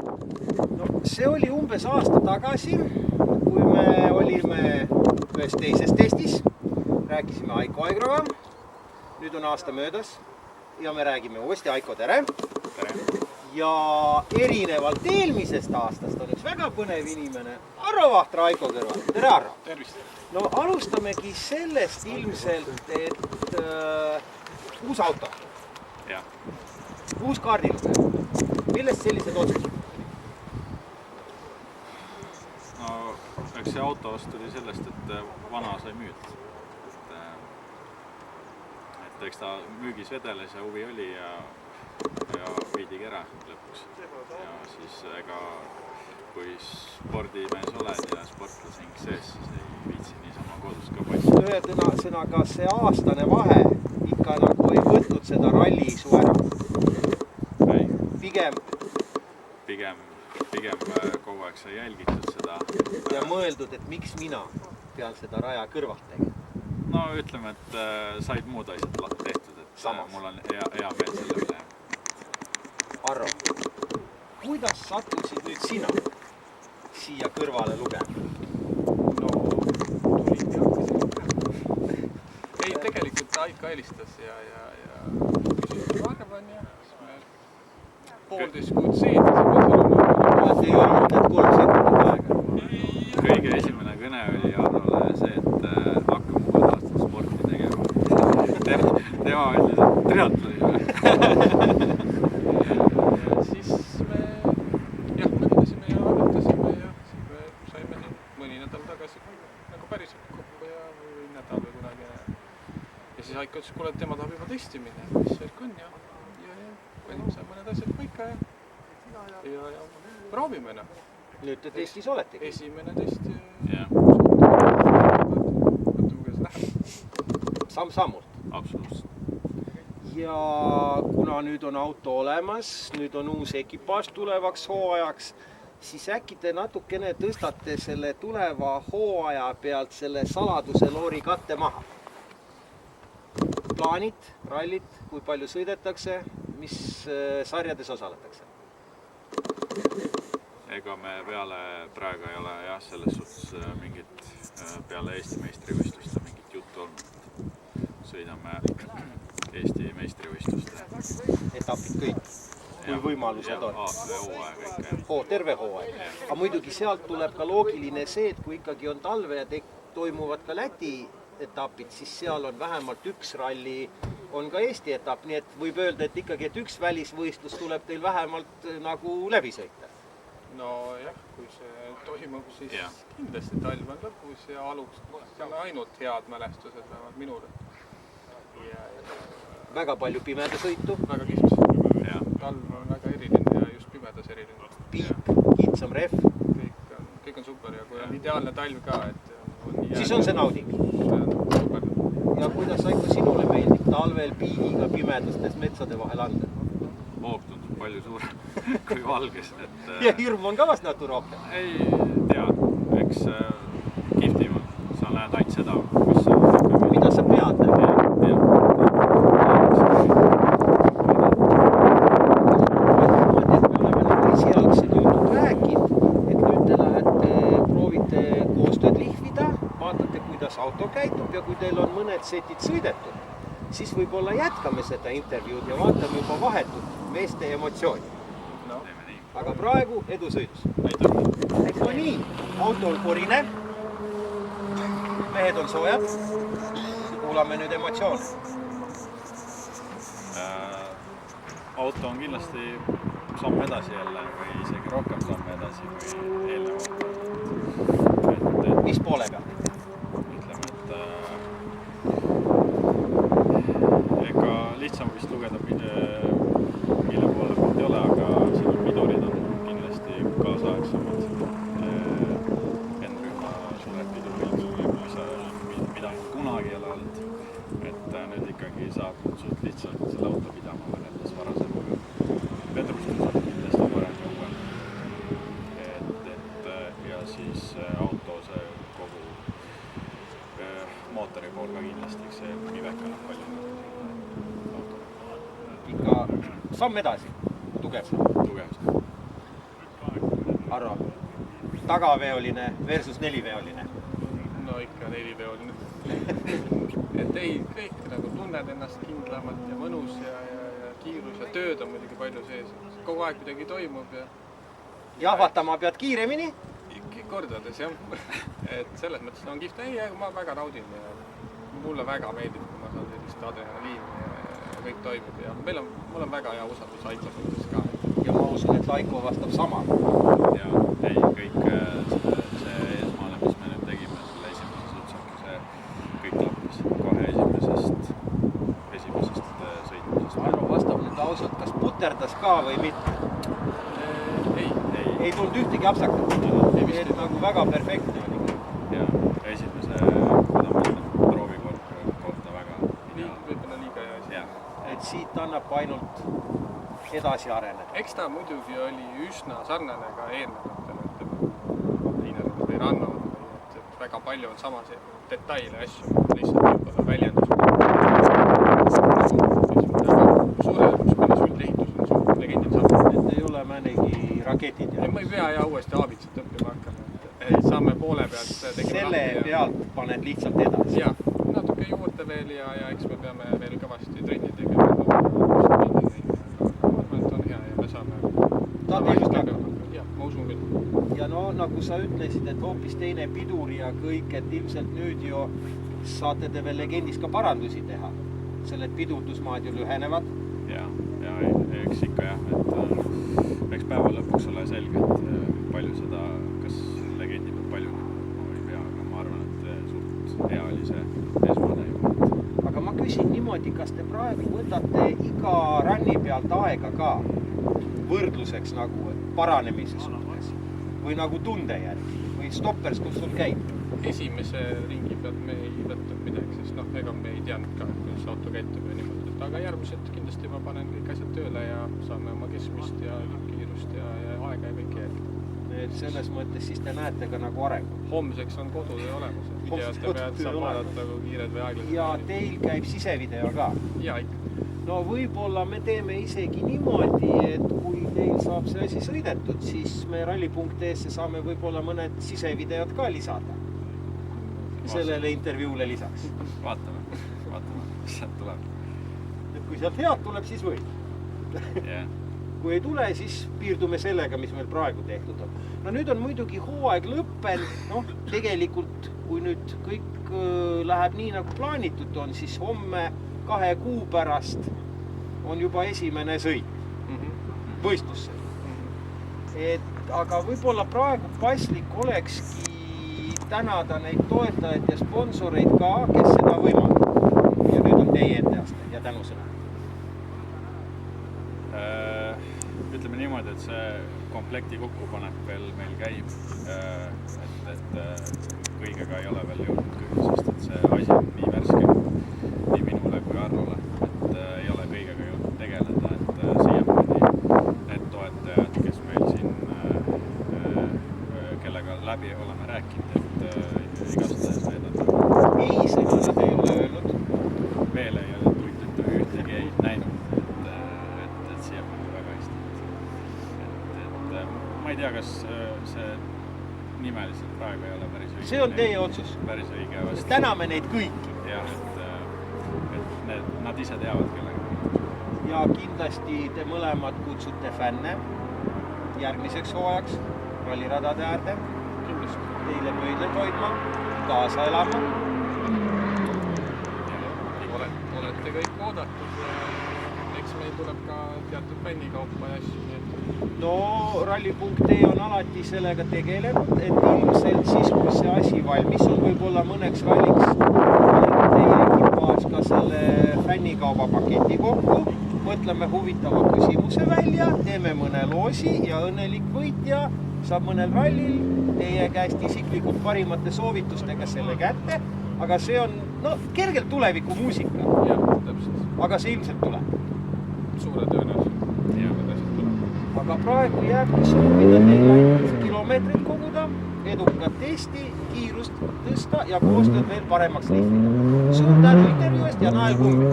No, see oli umbes aasta tagasi, kui me olime ühes teises testis, rääkisime Aiko Aegroga. Nüüd on aasta möödas ja me räägime uuesti. Aiko, tere! Ja erinevalt eelmisest aastast on üks väga põnev inimene, Arro Vahtra Aiko kõrval. Tere, Arro! Tervist! No alustamegi sellest ilmselt, et uus auto. Ja. Uus kaardilugeja. Millest sellised otsused? No, eks see auto tuli sellest, et vana sai müüd. Et eks ta müügis vedeles ja huvi oli ja viidigi ära lõpuks. Ja siis ega kui spordimees oled ja sportlasing sees, siis ei viitsi niisama kodus ka passi. Ühe sõnaga see aastane vahe ikka nagu ei võtnud seda ralli su ära. Pigem kogu aeg sai jälgitud seda. Ja mõeldud, et miks mina pean seda raja kõrvalt tegema? No ütleme, et said muud asjad tehtud, et mul on hea meel selle üle. Arro, kuidas sattusid nüüd sina siia kõrvale lugema? No, tulin ja hakkasin. Ei, tegelikult Aika helistas ja küsis arvan ja siis me poolteist kuud seedisime. Ei olnud need 3 sekundit aega. Kõige esimene kõne oli Arrole see, et hakkame uued aastat sporti tegema. Tema ütles, et triatloni. Ja siis me mõtlesime ja arvutasime ja siis me saime siin mõni nädal tagasi nagu päriselt kokku ja või nädal või kunagi. Ja siis Aika ütles, kuule, tema tahab juba testi minna, mis värk on ja panime seal mõned asjad paika ja proovime. Nüüd te testis oletegi. Esimene test ja võtame, kuidas läheb. Samm-sammult. Absoluutselt. Ja kuna nüüd on auto olemas, nüüd on uus ekipaaž tulevaks hooajaks, siis äkki te natukene tõstate selle tuleva hooaja pealt selle saladuse loori katte maha. Plaanid, rallit, kui palju sõidetakse, mis sarjades osaletakse? Ega me praegu ei ole selles suhtes mingit peale Eesti meistrivõistluste mingit juttu olnud. Sõidame Eesti meistrivõistluste. Etapid kõik, kui võimalused on. Terve hooaeg. Aga muidugi sealt tuleb ka loogiline see, et kui ikkagi on talve ja toimuvad ka Läti etapid, siis seal on vähemalt üks ralli, on ka Eesti etapp, nii et võib öelda, et ikkagi, et üks välisvõistlus tuleb teil vähemalt nagu läbi sõita. No jah, kui see toimub, siis kindlasti talv on lõpus ja aluks on ainult head mälestused, vähemalt minule. Väga palju pimedasõitu. Väga kihvt. Talv on väga eriline ja just pimedas eriline. Piik, kitsam rehv. Kõik on super ja kui on ideaalne talv ka, et siis on see nauding. Ja kuidas, Aiko, sinule meeldib talvel piigiga pimedastes metsade vahel anda? Hoog tundub palju suurem kui valges. Ja hirm on ka vast natu rohkem? Ei tea, eks kihvtim on. Sa näed ainult seda, mis sa... Mida sa pead nägema? Me oleme nagu esialgsed jutud rääkinud, et nüüd te lähete, proovite koostööd lihvida, vaatate, kuidas auto käitub ja kui teil on mõned setid sõidetud, siis võib-olla jätkame seda intervjuud ja vaatame juba vahetult meeste emotsiooni. Aga praegu edu sõidus. Aitäh! No nii, auto on porine, mehed on soojad, kuulame nüüd emotsioone. Auto on kindlasti samm edasi jälle või isegi rohkem samm edasi kui eelnevalt. Mis poole peal? Ütleme, et ega lihtsam vist lugeda, mille poole pealt ei ole, aga siin on pidurid on kindlasti kaasaegsemad. N-rühma suured pidurid, mida kunagi ei ole olnud. Et nüüd ikkagi saab suht lihtsalt selle auto pidama võrreldes varasemaga. Vedrustus on kindlasti parem juba. Ja siis auto see kogu mootori pool ka kindlasti, see mivekal on palju. Ikka samm edasi, tugev samm. Tugev samm. Varro? Tagaveoline versus neliveoline? No ikka neliveoline. Et ei, kõik nagu tunned ennast kindlamalt ja mõnus ja kiirus ja tööd on muidugi palju sees. Kogu aeg midagi toimub ja... Jahvatama pead kiiremini? Kordades, jah. Et selles mõttes on kihvt. Ei, ma väga naudin ja mulle väga meeldib, kui ma saan sellist adrenaliini ja kõik toimub ja mul on väga hea usaldus Aiko suhtes ka. Ja ma usun, et Aiko vastab sama. Ja ei, kõik see esmale, mis me nüüd tegime, selle esimeses üldse, see kõik klappis kohe esimesest sõitmisest. Varro vastab nüüd ausalt, kas puterdas ka või mitte? Ei tulnud ühtegi apsakat. Et nagu väga perfektne oli. Ja esimese, kuidas ma ütlen, proovikorda väga. Võib-olla liiga hea asi. Et siit annab ainult edasi areneda. Eks ta muidugi oli üsna sarnane ka eelnevatele, liinadele või rannadele, et väga palju on sama detaile asju, lihtsalt võib-olla väljendus. Suurelemus, milles üldehitus on suur legendil sama. Et ei ole mõnegi raketid. Ja ma ei pea ja uuesti aabitsat õppima hakkama, et saame poole pealt tegema selle pealt paned lihtsalt edasi. Jah, natuke juurde veel ja eks me peame veel kõvasti trenni tegema. Jah, ma usun küll. Ja no nagu sa ütlesid, et hoopis teine pidur ja kõik, et ilmselt nüüd ju saate te veel legendis ka parandusi teha. Selled pidurdusmaad ju lühenevad. Ja eks ikka jah, et eks päeva lõpuks ole selge, et palju seda, kas legendi peab palju ei pea, aga ma arvan, et suht hea oli see esmane juba. Aga ma küsin niimoodi, kas te praegu võtate iga ranni pealt aega ka võrdluseks nagu paranemise suhtes või nagu tunde järgi või stoppers, kus sul käib? Esimese ringi pealt me ei võtnud midagi, sest ega me ei teadnud ka, kuidas auto käitub ja niimoodi. Aga järgmised kindlasti ma panen kõik asjad tööle ja saame oma keskmist ja kiirust ja aega ja kõik jääb. Et selles mõttes siis te näete ka nagu arengu. Homseks on kodutöö olemas. Videote pealt saab vaadata, kui kiired või aeglased. Ja teil käib sisevideo ka? Ja ikka. No võib-olla me teeme isegi niimoodi, et kui teil saab see asi sõidetud, siis me ralli.ee-sse saame võib-olla mõned sisevideod ka lisada. Sellele intervjuule lisaks. Vaatame, mis sealt tuleb. Et kui sealt head tuleb, siis võib. Kui ei tule, siis piirdume sellega, mis meil praegu tehtud on. No nüüd on muidugi hooaeg lõppen. No tegelikult, kui nüüd kõik läheb nii nagu plaanitud on, siis homme 2 kuu pärast on juba esimene sõit võistlusse. Aga võib-olla praegu paslik olekski tänada neid toetajaid ja sponsoreid ka, kes seda võimaldab. Ja nüüd on teie etteaste ja tänusõna. Ütleme niimoodi, et see komplekti kokkupanek veel meil käib. Et kõigega ei ole veel jõudnud küll, sest et see asi on nii värske nii minule kui Arrole, et ei ole kõigega jõudnud tegeleda, et siiamaani need toetajad, kes meil siin, kellega läbi oleme rääkinud, et igastahes veedata. Ei, seda nad ei ole öelnud. Veel ei ole ühtegi ei näinud, et siiamaani väga hästi. Ma ei tea, kas see nimeliselt praegu ei ole päris õige. See on teie otsus. Päris õige. Täname neid kõiki. Jah, et nad ise teavad kellega. Ja kindlasti te mõlemad kutsute fänne järgmiseks hooajaks ralliradade äärde. Kindlasti. Teile pöidleid hoidma, kaasa elama. Olete kõik oodatud ja eks meil tuleb ka teatud fännikaupa ja asju. No ralli.ee on alati sellega tegelenud, et ilmselt siis, kui see asi valmis on, võib-olla mõneks ralliks teie ekipaaž ka selle fännikauba paketi kokku, mõtleme huvitava küsimuse välja, teeme mõne loosi ja õnnelik võitja saab mõnel rallil teie käest isiklikult parimate soovitustega selle kätte, aga see on kergelt tuleviku muusika. Jah, täpselt. Aga see ilmselt tuleb. Suure tõenäoliselt. Aga praegu jääbki soovida teil ainult kilomeetrit koguda, edukat testi, kiirust tõsta ja koostööd veel paremaks lihtida. Suur tänu intervjuu eest ja nael kummi!